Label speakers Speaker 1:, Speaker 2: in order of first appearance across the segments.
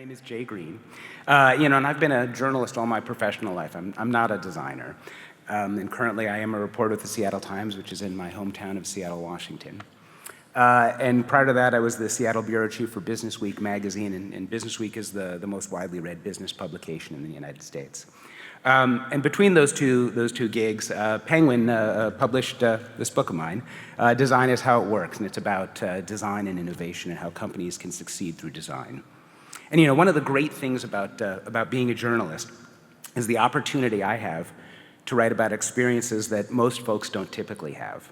Speaker 1: name is Jay Greene. And I've been a journalist all my professional life. I'm not a designer. And currently I am a reporter with the Seattle Times, which is in my hometown of Seattle, Washington. And prior to that, I was the Seattle bureau chief for BusinessWeek magazine, and BusinessWeek is the most widely read business publication in the United States. And between those two gigs, Penguin published this book of mine, Design is How It Works, and it's about design and innovation and how companies can succeed through design. And one of the great things about being a journalist is the opportunity I have to write about experiences that most folks don't typically have.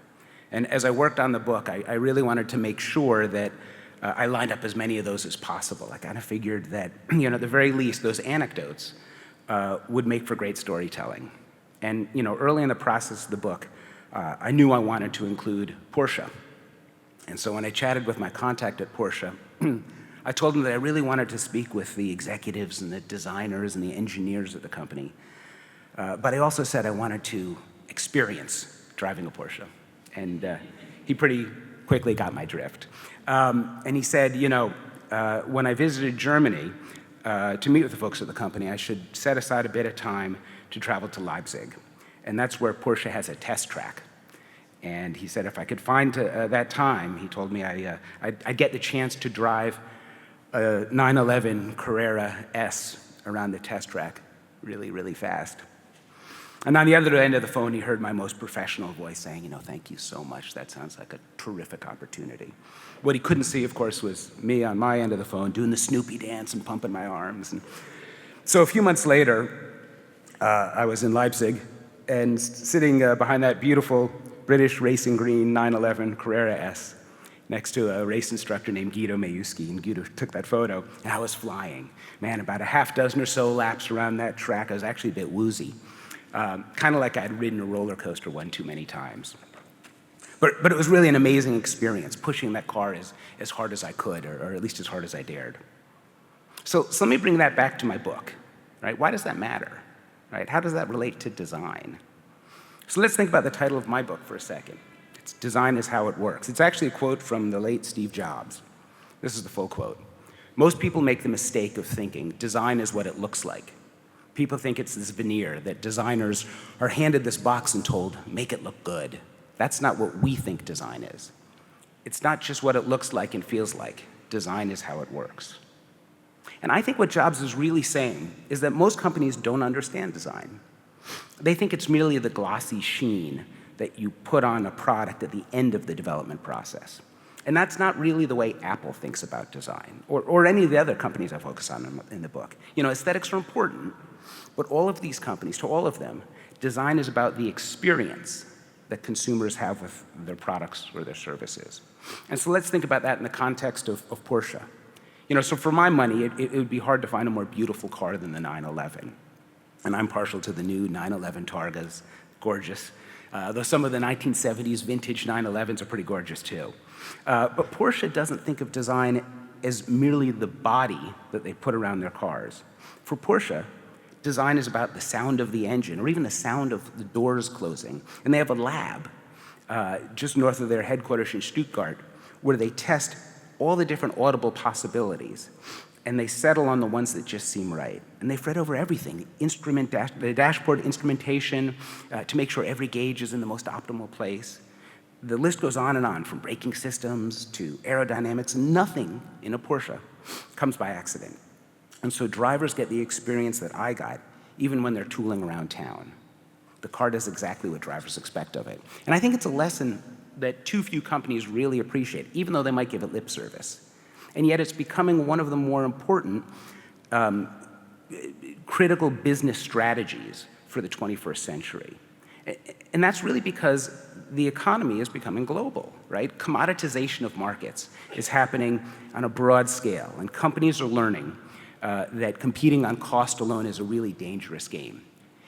Speaker 1: And as I worked on the book, I really wanted to make sure that I lined up as many of those as possible. I kind of figured that, at the very least, those anecdotes would make for great storytelling. And early in the process of the book, I knew I wanted to include Porsche. And so when I chatted with my contact at Porsche, I told him that I really wanted to speak with the executives and the designers and the engineers at the company. But I also said I wanted to experience driving a Porsche. And he pretty quickly got my drift. And he said, when I visited Germany to meet with the folks at the company, I should set aside a bit of time to travel to Leipzig. And that's where Porsche has a test track. And he said if I could find that time, he told me I'd get the chance to drive a 911 Carrera S around the test track really, really fast. And on the other end of the phone, he heard my most professional voice saying, thank you so much. That sounds like a terrific opportunity. What he couldn't see, of course, was me on my end of the phone doing the Snoopy dance and pumping my arms. And so a few months later, I was in Leipzig and sitting behind that beautiful British racing green 911 Carrera S next to a race instructor named Guido Majewski. And Guido took that photo, and I was flying. Man, about a half dozen or so laps around that track. I was actually a bit woozy. Kind of like I'd ridden a roller coaster one too many times. But it was really an amazing experience, pushing that car as hard as I could, or at least as hard as I dared. So let me bring that back to my book, right? Why does that matter, right? How does that relate to design? So let's think about the title of my book for a second. It's Design is How It Works. It's actually a quote from the late Steve Jobs. This is the full quote. Most people make the mistake of thinking design is what it looks like. People think it's this veneer, that designers are handed this box and told, make it look good. That's not what we think design is. It's not just what it looks like and feels like. Design is how it works. And I think what Jobs is really saying is that most companies don't understand design. They think it's merely the glossy sheen that you put on a product at the end of the development process. And that's not really the way Apple thinks about design, or any of the other companies I focus on in the book. Aesthetics are important, but all of these companies, to all of them, design is about the experience that consumers have with their products or their services. And so let's think about that in the context of Porsche. So for my money, it would be hard to find a more beautiful car than the 911. And I'm partial to the new 911 Targas, gorgeous. Though some of the 1970s vintage 911s are pretty gorgeous too. But Porsche doesn't think of design as merely the body that they put around their cars. For Porsche, design is about the sound of the engine, or even the sound of the doors closing. And they have a lab just north of their headquarters in Stuttgart where they test all the different audible possibilities, and they settle on the ones that just seem right. And they fret over everything, the dashboard instrumentation to make sure every gauge is in the most optimal place. The list goes on, from braking systems to aerodynamics. Nothing in a Porsche comes by accident. And so drivers get the experience that I got, even when they're tooling around town. The car does exactly what drivers expect of it. And I think it's a lesson that too few companies really appreciate, even though they might give it lip service. And yet it's becoming one of the more important critical business strategies for the 21st century. And that's really because the economy is becoming global, right? Commoditization of markets is happening on a broad scale, and companies are learning that competing on cost alone is a really dangerous game.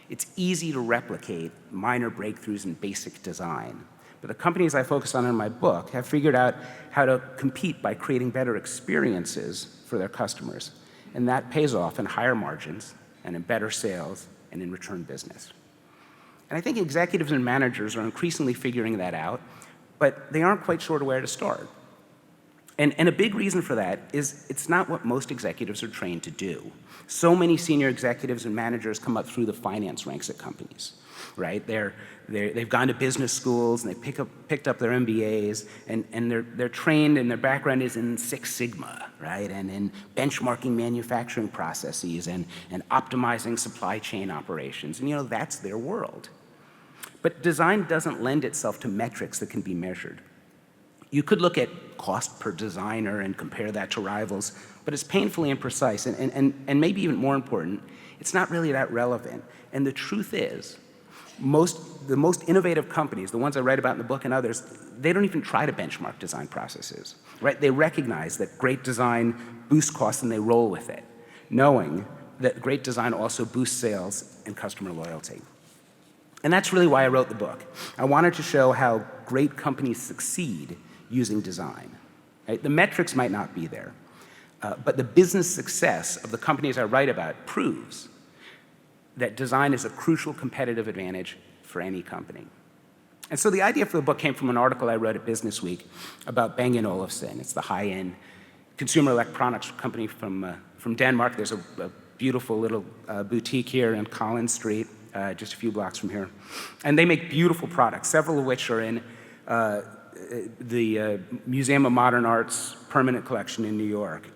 Speaker 1: It's easy to replicate minor breakthroughs in basic design, but the companies I focus on in my book have figured out how to compete by creating better experiences for their customers, and that pays off in higher margins and in better sales and in return business. And I think executives and managers are increasingly figuring that out, but they aren't quite sure where to start. And a big reason for that is it's not what most executives are trained to do. So many senior executives and managers come up through the finance ranks at companies, right? They've gone to business schools and they picked up their MBAs and they're trained and their background is in Six Sigma, right? And in benchmarking manufacturing processes and optimizing supply chain operations. And that's their world. But design doesn't lend itself to metrics that can be measured. You could look at cost per designer and compare that to rivals, but it's painfully imprecise and maybe even more important, it's not really that relevant. And the truth is, the most innovative companies, the ones I write about in the book and others, they don't even try to benchmark design processes, right? They recognize that great design boosts costs and they roll with it, knowing that great design also boosts sales and customer loyalty. And that's really why I wrote the book. I wanted to show how great companies succeed using design. Right? The metrics might not be there, but the business success of the companies I write about proves that design is a crucial competitive advantage for any company. And so the idea for the book came from an article I wrote at BusinessWeek about Bang Olufsen. It's the high-end consumer electronics company from Denmark. There's a beautiful little boutique here on Collins Street, just a few blocks from here. And they make beautiful products, several of which are in the Museum of Modern Art's permanent collection in New York.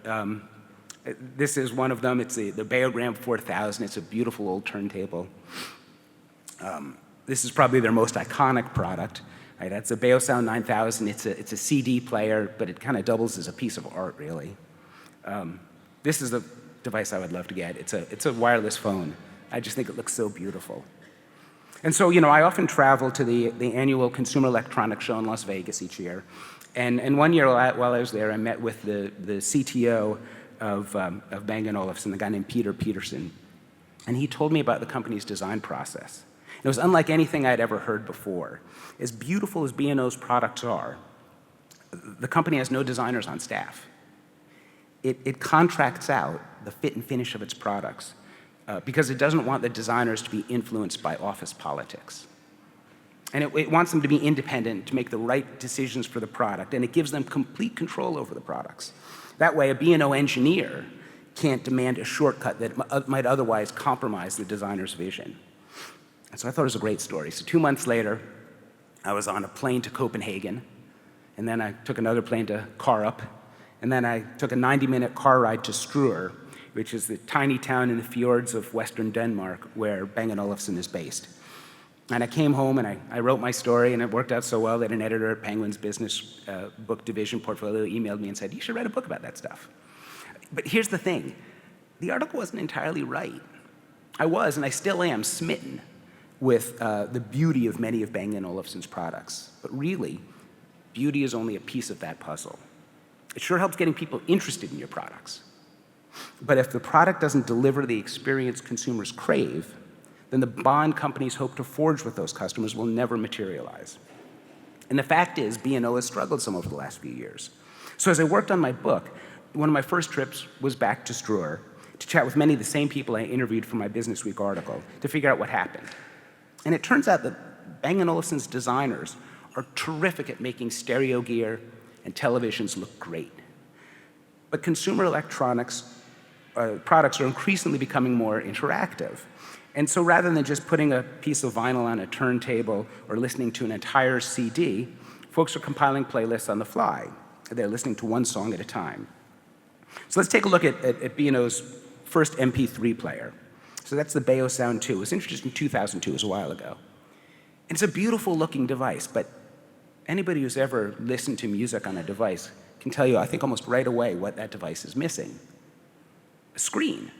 Speaker 1: This is one of them. It's the Baogram 4000. It's a beautiful old turntable. This is probably their most iconic product. Right? That's a Baosound 9000. It's a CD player, but it kind of doubles as a piece of art, really. This is a device I would love to get. It's a wireless phone. I just think it looks so beautiful. And so, I often travel to the annual Consumer Electronics Show in Las Vegas each year. And one year while I was there, I met with the CTO of Bang Olufsen, a guy named Peter Peterson. And he told me about the company's design process. It was unlike anything I'd ever heard before. As beautiful as B&O's products are, the company has no designers on staff. It contracts out the fit and finish of its products because it doesn't want the designers to be influenced by office politics. And it wants them to be independent, to make the right decisions for the product, and it gives them complete control over the products. That way, a B&O engineer can't demand a shortcut that might otherwise compromise the designer's vision. And so I thought it was a great story. So 2 months later, I was on a plane to Copenhagen, and then I took another plane to Karup, and then I took a 90-minute car ride to Struer, which is the tiny town in the fjords of western Denmark where Bang Olufsen is based. And I came home and I wrote my story, and it worked out so well that an editor at Penguin's business book division portfolio emailed me and said, "You should write a book about that stuff." But here's the thing. The article wasn't entirely right. I was, and I still am, smitten with the beauty of many of Bang Olufsen's products. But really, beauty is only a piece of that puzzle. It sure helps getting people interested in your products. But if the product doesn't deliver the experience consumers crave, then the bond companies hope to forge with those customers will never materialize. And the fact is, B&O has struggled some over the last few years. So as I worked on my book, one of my first trips was back to Struer to chat with many of the same people I interviewed for my BusinessWeek article to figure out what happened. And it turns out that Bang & Olufsen's designers are terrific at making stereo gear and televisions look great. But consumer electronics products are increasingly becoming more interactive. And so rather than just putting a piece of vinyl on a turntable or listening to an entire CD, folks are compiling playlists on the fly. They're listening to one song at a time. So let's take a look at B&O's first MP3 player. So that's the Baosound 2. It was introduced in 2002, it was a while ago. And it's a beautiful looking device, but anybody who's ever listened to music on a device can tell you, I think almost right away, what that device is missing. A screen,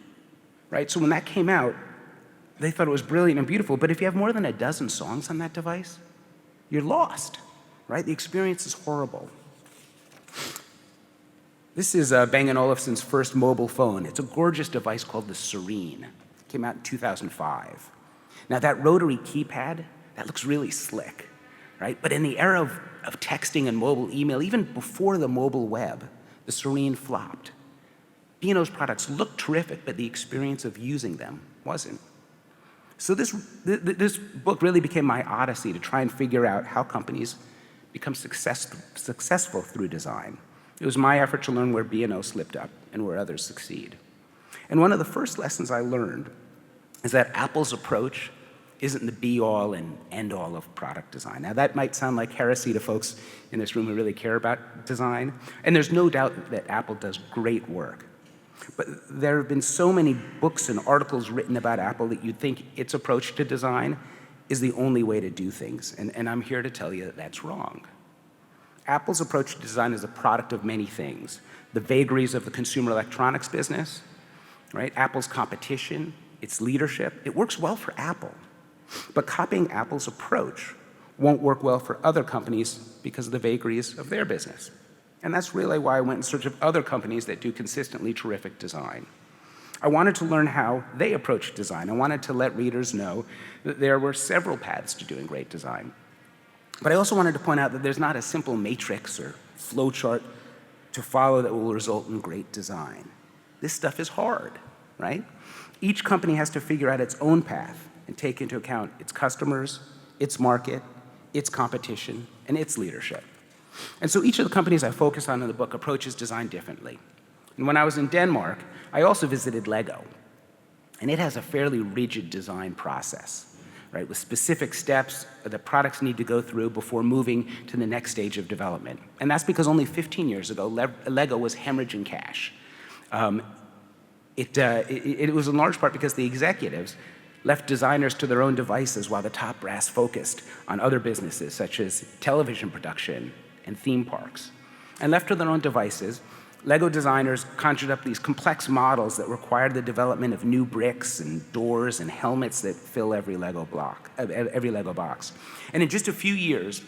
Speaker 1: right? So when that came out, they thought it was brilliant and beautiful, but if you have more than a dozen songs on that device, you're lost, right? The experience is horrible. This is Bang & Olufsen's first mobile phone. It's a gorgeous device called the Serene. It came out in 2005. Now that rotary keypad, that looks really slick, right? But in the era of texting and mobile email, even before the mobile web, the Serene flopped. B&O's products looked terrific, but the experience of using them wasn't. So this book really became my odyssey to try and figure out how companies become successful through design. It was my effort to learn where B&O slipped up and where others succeed. And one of the first lessons I learned is that Apple's approach isn't the be-all and end-all of product design. Now, that might sound like heresy to folks in this room who really care about design, and there's no doubt that Apple does great work. But there have been so many books and articles written about Apple that you'd think its approach to design is the only way to do things, and I'm here to tell you that that's wrong. Apple's approach to design is a product of many things. The vagaries of the consumer electronics business, right? Apple's competition, its leadership. It works well for Apple. But copying Apple's approach won't work well for other companies because of the vagaries of their business. And that's really why I went in search of other companies that do consistently terrific design. I wanted to learn how they approach design. I wanted to let readers know that there were several paths to doing great design. But I also wanted to point out that there's not a simple matrix or flowchart to follow that will result in great design. This stuff is hard, right? Each company has to figure out its own path and take into account its customers, its market, its competition, and its leadership. And so each of the companies I focus on in the book approaches design differently. And when I was in Denmark, I also visited Lego. And it has a fairly rigid design process, right, with specific steps that products need to go through before moving to the next stage of development. And that's because only 15 years ago, Lego was hemorrhaging cash. It was in large part because the executives left designers to their own devices while the top brass focused on other businesses such as television production and theme parks. And left to their own devices, Lego designers conjured up these complex models that required the development of new bricks and doors and helmets that fill every Lego box. And in just a few years,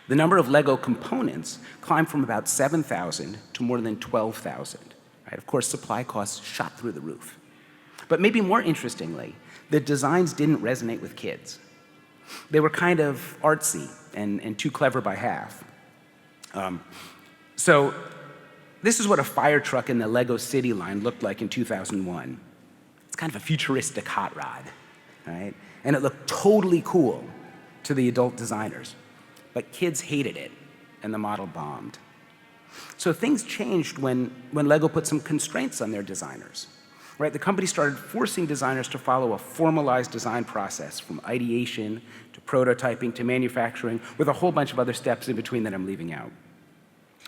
Speaker 1: the number of Lego components climbed from about 7,000 to more than 12,000. Right? Of course, supply costs shot through the roof. But maybe more interestingly, the designs didn't resonate with kids. They were kind of artsy and too clever by half. So this is what a fire truck in the Lego City line looked like in 2001. It's kind of a futuristic hot rod, right? And it looked totally cool to the adult designers. But kids hated it, and the model bombed. So things changed when Lego put some constraints on their designers. Right, the company started forcing designers to follow a formalized design process from ideation to prototyping to manufacturing with a whole bunch of other steps in between that I'm leaving out.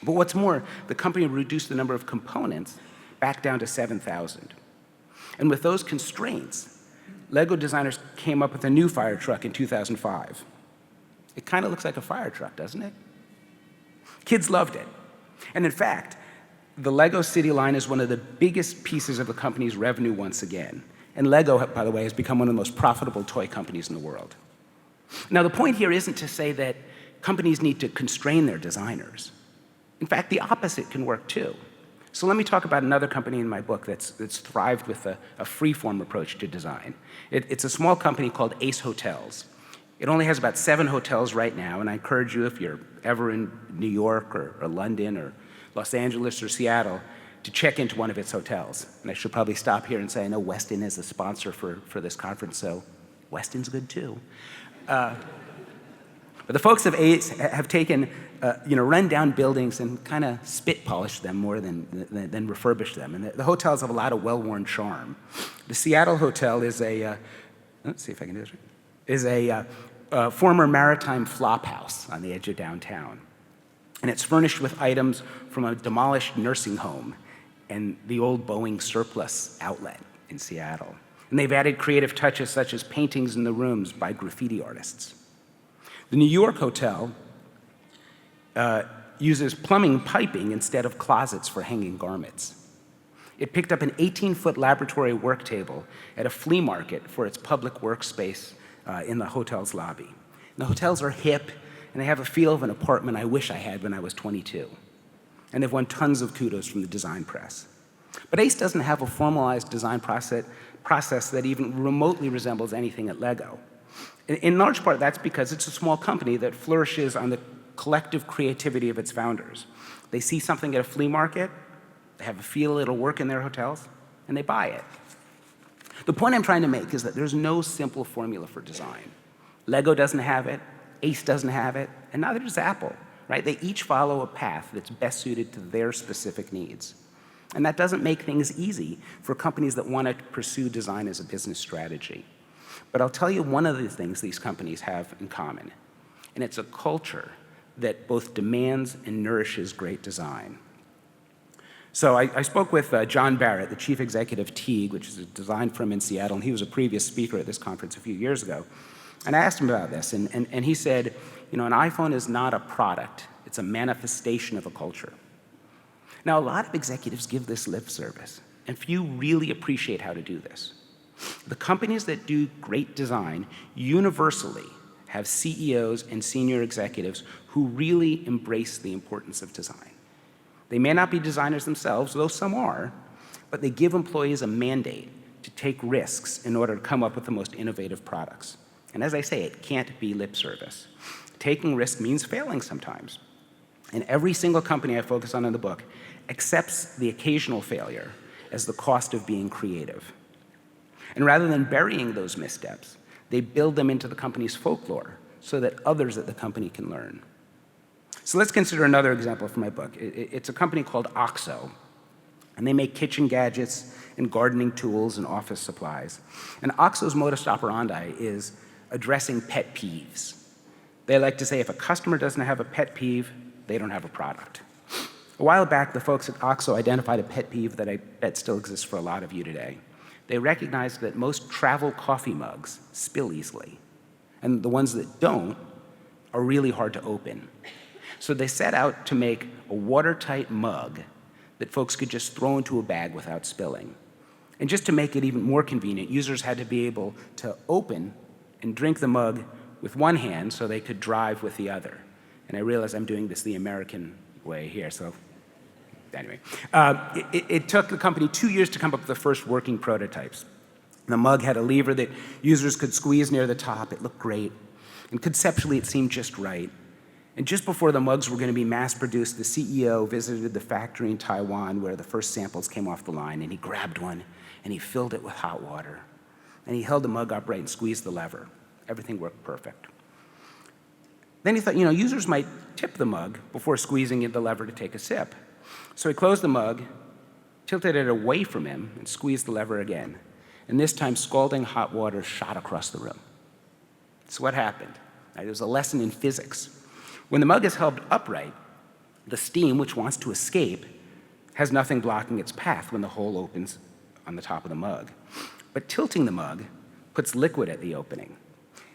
Speaker 1: But what's more, the company reduced the number of components back down to 7,000. And with those constraints, Lego designers came up with a new fire truck in 2005. It kind of looks like a fire truck, doesn't it? Kids loved it. And in fact, the Lego City line is one of the biggest pieces of the company's revenue once again. And Lego, by the way, has become one of the most profitable toy companies in the world. Now, the point here isn't to say that companies need to constrain their designers. In fact, the opposite can work too. So let me talk about another company in my book that's thrived with a free-form approach to design. It's a small company called Ace Hotels. It only has about 7 hotels right now, and I encourage you, if you're ever in New York or London or Los Angeles or Seattle, to check into one of its hotels. And I should probably stop here and say, I know Westin is a sponsor for this conference, so Westin's good too. But the folks of Ace have taken run-down buildings and kind of spit polished them more than refurbished them. And the hotels have a lot of well-worn charm. The Seattle Hotel is let's see if I can do this right, is a former maritime flop house on the edge of downtown. And it's furnished with items from a demolished nursing home and the old Boeing surplus outlet in Seattle. And they've added creative touches such as paintings in the rooms by graffiti artists. The New York hotel uses plumbing piping instead of closets for hanging garments. It picked up an 18-foot laboratory work table at a flea market for its public workspace in the hotel's lobby. And the hotels are hip, and they have a feel of an apartment I wish I had when I was 22. And they've won tons of kudos from the design press. But Ace doesn't have a formalized design process that even remotely resembles anything at Lego. In large part, that's because it's a small company that flourishes on the collective creativity of its founders. They see something at a flea market, they have a feel it'll work in their hotels, and they buy it. The point I'm trying to make is that there's no simple formula for design. Lego doesn't have it, Ace doesn't have it, and neither does Apple, right? They each follow a path that's best suited to their specific needs. And that doesn't make things easy for companies that want to pursue design as a business strategy. But I'll tell you one of the things these companies have in common, and it's a culture that both demands and nourishes great design. So I spoke with John Barrett, the chief executive of Teague, which is a design firm in Seattle, and he was a previous speaker at this conference a few years ago. And I asked him about this, and he said, an iPhone is not a product, it's a manifestation of a culture. Now, a lot of executives give this lip service, and few really appreciate how to do this. The companies that do great design universally have CEOs and senior executives who really embrace the importance of design. They may not be designers themselves, though some are, but they give employees a mandate to take risks in order to come up with the most innovative products. And as I say, it can't be lip service. Taking risks means failing sometimes. And every single company I focus on in the book accepts the occasional failure as the cost of being creative. And rather than burying those missteps, they build them into the company's folklore so that others at the company can learn. So let's consider another example from my book. It's a company called OXO, and they make kitchen gadgets and gardening tools and office supplies. And OXO's modus operandi is addressing pet peeves. They like to say if a customer doesn't have a pet peeve, they don't have a product. A while back, the folks at OXO identified a pet peeve that I bet still exists for a lot of you today. They recognized that most travel coffee mugs spill easily, and the ones that don't are really hard to open. So they set out to make a watertight mug that folks could just throw into a bag without spilling. And just to make it even more convenient, users had to be able to open and drink the mug with one hand so they could drive with the other. And I realize I'm doing this the American way here, so anyway. It took the company 2 years to come up with the first working prototypes. The mug had a lever that users could squeeze near the top. It looked great. And conceptually, it seemed just right. And just before the mugs were going to be mass-produced, the CEO visited the factory in Taiwan where the first samples came off the line, and he grabbed one, and he filled it with hot water. And he held the mug upright and squeezed the lever. Everything worked perfect. Then he thought, users might tip the mug before squeezing in the lever to take a sip. So he closed the mug, tilted it away from him, and squeezed the lever again. And this time, scalding hot water shot across the room. So what happened? It was a lesson in physics. When the mug is held upright, the steam, which wants to escape, has nothing blocking its path when the hole opens on the top of the mug. But tilting the mug puts liquid at the opening.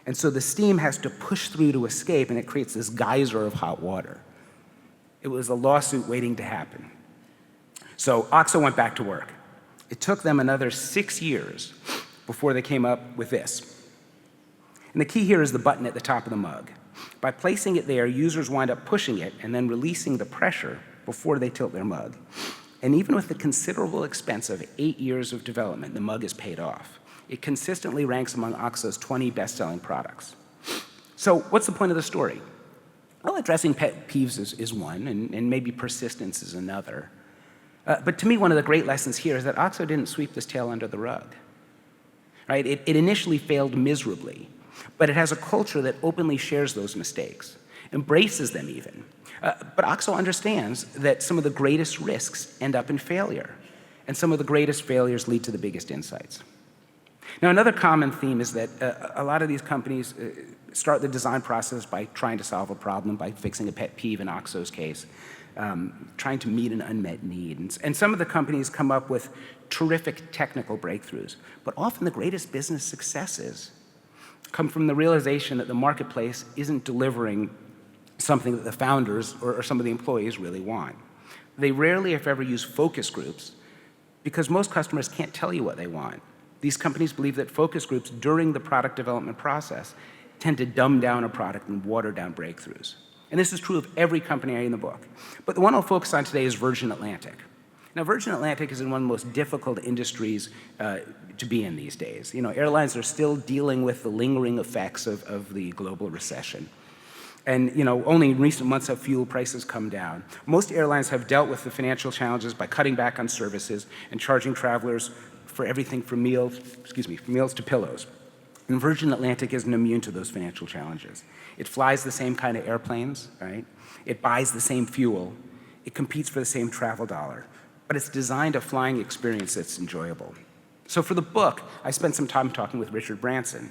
Speaker 1: And so the steam has to push through to escape, and it creates this geyser of hot water. It was a lawsuit waiting to happen. So OXO went back to work. It took them another 6 years before they came up with this. And the key here is the button at the top of the mug. By placing it there, users wind up pushing it and then releasing the pressure before they tilt their mug. And even with the considerable expense of 8 years of development, the mug is paid off. It consistently ranks among OXO's 20 best-selling products. So what's the point of the story? Well, addressing pet peeves is one, and maybe persistence is another. But to me, one of the great lessons here is that OXO didn't sweep this tail under the rug. Right? It initially failed miserably, but it has a culture that openly shares those mistakes, embraces them even. But OXO understands that some of the greatest risks end up in failure, and some of the greatest failures lead to the biggest insights. Now, another common theme is that a lot of these companies start the design process by trying to solve a problem, by fixing a pet peeve in OXO's case, trying to meet an unmet need. And some of the companies come up with terrific technical breakthroughs, but often the greatest business successes come from the realization that the marketplace isn't delivering something that the founders or some of the employees really want. They rarely, if ever, use focus groups because most customers can't tell you what they want. These companies believe that focus groups during the product development process tend to dumb down a product and water down breakthroughs. And this is true of every company in the book. But the one I'll focus on today is Virgin Atlantic. Now, Virgin Atlantic is in one of the most difficult industries to be in these days. Airlines are still dealing with the lingering effects of the global recession. And only in recent months have fuel prices come down. Most airlines have dealt with the financial challenges by cutting back on services and charging travelers for everything from meals to pillows. And Virgin Atlantic isn't immune to those financial challenges. It flies the same kind of airplanes, right? It buys the same fuel. It competes for the same travel dollar. But it's designed a flying experience that's enjoyable. So for the book, I spent some time talking with Richard Branson.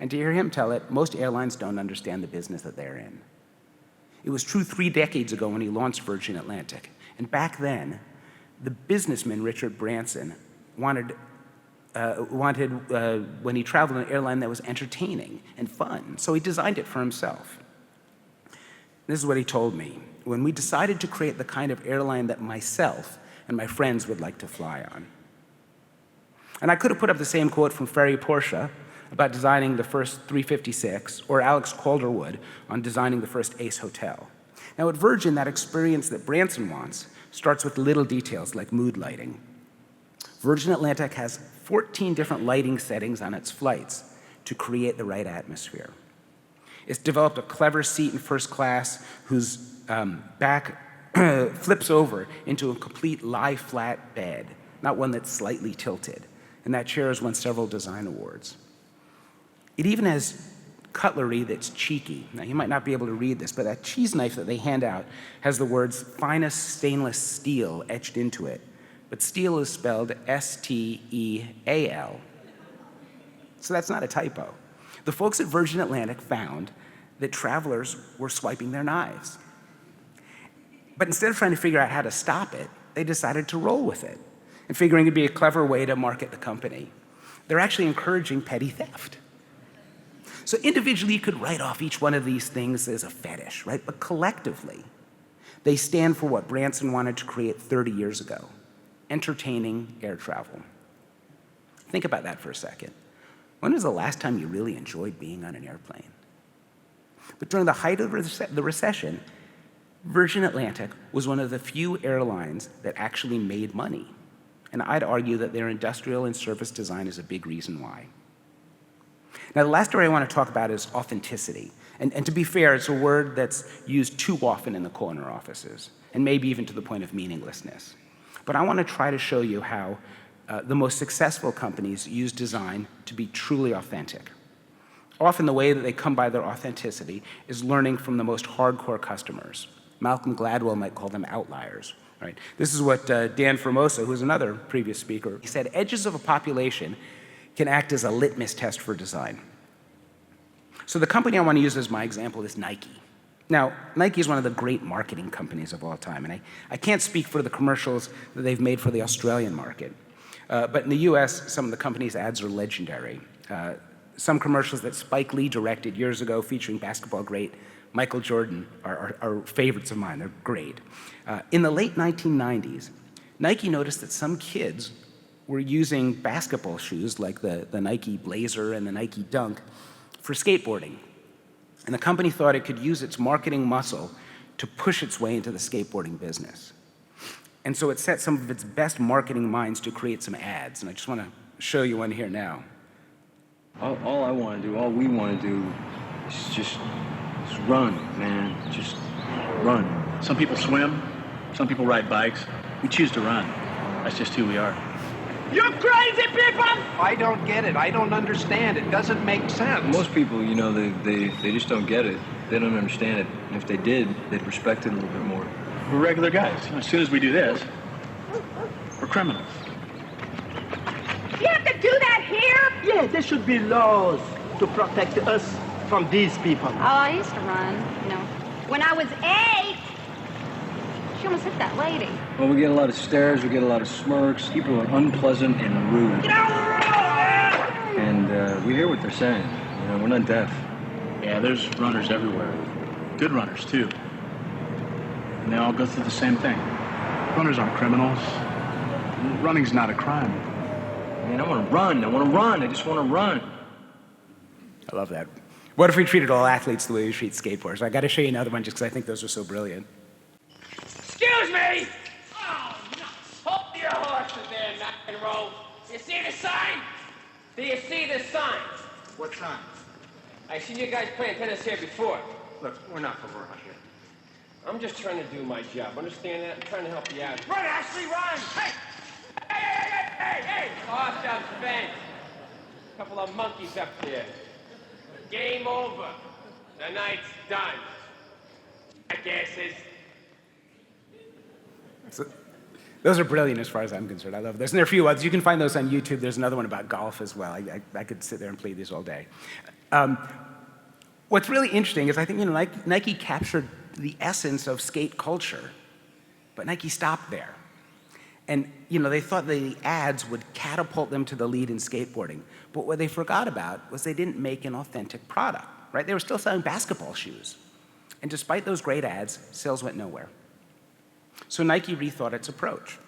Speaker 1: And to hear him tell it, most airlines don't understand the business that they're in. It was true 3 decades ago when he launched Virgin Atlantic. And back then, the businessman Richard Branson wanted when he traveled an airline that was entertaining and fun. So he designed it for himself. This is what he told me. When we decided to create the kind of airline that myself and my friends would like to fly on. And I could have put up the same quote from Ferry Porsche about designing the first 356, or Alex Calderwood on designing the first Ace Hotel. Now at Virgin, that experience that Branson wants starts with little details like mood lighting. Virgin Atlantic has 14 different lighting settings on its flights to create the right atmosphere. It's developed a clever seat in first class whose back flips over into a complete lie flat bed, not one that's slightly tilted. And that chair has won several design awards. It even has cutlery that's cheeky. Now, you might not be able to read this, but that cheese knife that they hand out has the words finest stainless steel etched into it. But steel is spelled S-T-E-A-L. So that's not a typo. The folks at Virgin Atlantic found that travelers were swiping their knives. But instead of trying to figure out how to stop it, they decided to roll with it, and figuring it'd be a clever way to market the company. They're actually encouraging petty theft. So individually, you could write off each one of these things as a fetish, right? But collectively, they stand for what Branson wanted to create 30 years ago, entertaining air travel. Think about that for a second. When was the last time you really enjoyed being on an airplane? But during the height of the recession, Virgin Atlantic was one of the few airlines that actually made money. And I'd argue that their industrial and service design is a big reason why. Now, the last story I want to talk about is authenticity. And to be fair, it's a word that's used too often in the corner offices, and maybe even to the point of meaninglessness. But I want to try to show you how the most successful companies use design to be truly authentic. Often the way that they come by their authenticity is learning from the most hardcore customers. Malcolm Gladwell might call them outliers. Right? This is what Dan Formosa, who's another previous speaker, he said, edges of a population can act as a litmus test for design. So the company I want to use as my example is Nike. Now, Nike is one of the great marketing companies of all time, and I can't speak for the commercials that they've made for the Australian market. But in the US, some of the company's ads are legendary. Some commercials that Spike Lee directed years ago featuring basketball great Michael Jordan are favorites of mine. They're great. In the late 1990s, Nike noticed that some kids were using basketball shoes like the Nike Blazer and the Nike Dunk for skateboarding. And the company thought it could use its marketing muscle to push its way into the skateboarding business. And so it set some of its best marketing minds to create some ads. And I just want to show you one here now.
Speaker 2: All I want to do, all we want to do is just run, man. Just run.
Speaker 3: Some people swim, some people ride bikes. We choose to run. That's just who we are.
Speaker 4: You crazy people! I don't get it. I don't understand. It doesn't make sense.
Speaker 2: Most people, you know, they just don't get it. They don't understand it. And if they did, they'd respect it a little bit more.
Speaker 3: We're regular guys. As soon as we do this, we're criminals.
Speaker 5: You have to do that here?
Speaker 4: Yeah, there should be laws to protect us from these people.
Speaker 5: Oh, I used to run, when I was 8. She almost hit that lady.
Speaker 2: Well, we get a lot of stares, we get a lot of smirks. People are unpleasant and rude. And we hear what they're saying. You know, we're not deaf.
Speaker 3: Yeah, there's runners everywhere. Good runners, too. And they all go through the same thing. Runners aren't criminals. Running's not a crime.
Speaker 2: Man, I want to run. I just want to run.
Speaker 1: I love that. What if we treated all athletes the way we treat skateboarders? I got to show you another one just because I think those are so brilliant.
Speaker 6: Excuse me! Oh, no. Hold your horses there, knock and roll. You see the sign? Do you see the sign?
Speaker 4: What sign?
Speaker 6: I've seen you guys playing tennis here before.
Speaker 4: Look, we're not from around here.
Speaker 6: I'm just trying to do my job. Understand that? I'm trying to help you out.
Speaker 4: Run, Ashley, run! Hey!
Speaker 6: Hey! Awesome, Spence. Couple of monkeys up there. Game over. The night's done. Jackasses.
Speaker 1: So, those are brilliant as far as I'm concerned. I love those. And there are a few others. You can find those on YouTube. There's another one about golf as well. I could sit there and play these all day. What's really interesting is I think Nike captured the essence of skate culture, but Nike stopped there. And they thought the ads would catapult them to the lead in skateboarding. But what they forgot about was they didn't make an authentic product, right? They were still selling basketball shoes. And despite those great ads, sales went nowhere. So Nike rethought its approach.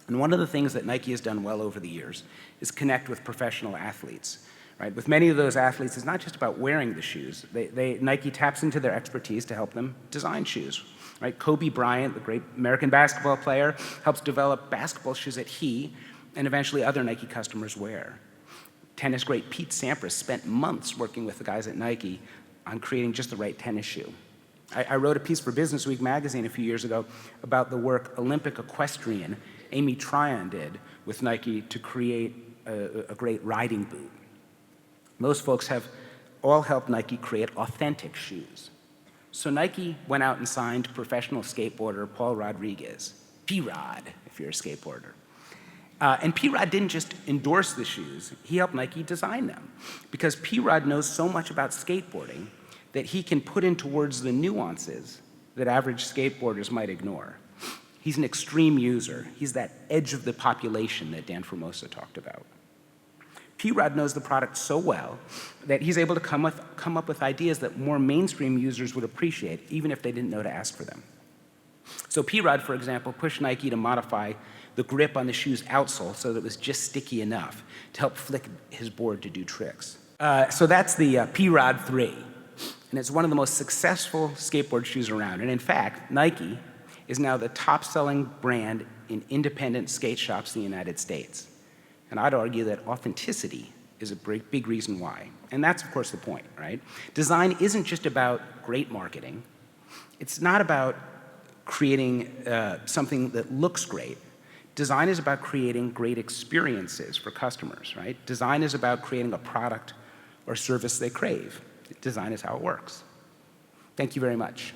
Speaker 1: And one of the things that Nike has done well over the years is connect with professional athletes. Right? With many of those athletes, it's not just about wearing the shoes. Nike taps into their expertise to help them design shoes. Right? Kobe Bryant, the great American basketball player, helps develop basketball shoes that he and eventually other Nike customers wear. Tennis great Pete Sampras spent months working with the guys at Nike on creating just the right tennis shoe. I wrote a piece for BusinessWeek magazine a few years ago about the work Olympic equestrian Amy Tryon did with Nike to create a great riding boot. Those folks have all helped Nike create authentic shoes. So Nike went out and signed professional skateboarder Paul Rodriguez, P-Rod, if you're a skateboarder. And P-Rod didn't just endorse the shoes, he helped Nike design them. Because P-Rod knows so much about skateboarding that he can put into words the nuances that average skateboarders might ignore. He's an extreme user. He's that edge of the population that Dan Formosa talked about. P-Rod knows the product so well that he's able to come up with ideas that more mainstream users would appreciate, even if they didn't know to ask for them. So P-Rod, for example, pushed Nike to modify the grip on the shoe's outsole so that it was just sticky enough to help flick his board to do tricks. So that's the P-Rod 3. And it's one of the most successful skateboard shoes around. And in fact, Nike is now the top-selling brand in independent skate shops in the United States. And I'd argue that authenticity is a big reason why. And that's, of course, the point, right? Design isn't just about great marketing. It's not about creating something that looks great. Design is about creating great experiences for customers, right? Design is about creating a product or service they crave. Design is how it works. Thank you very much.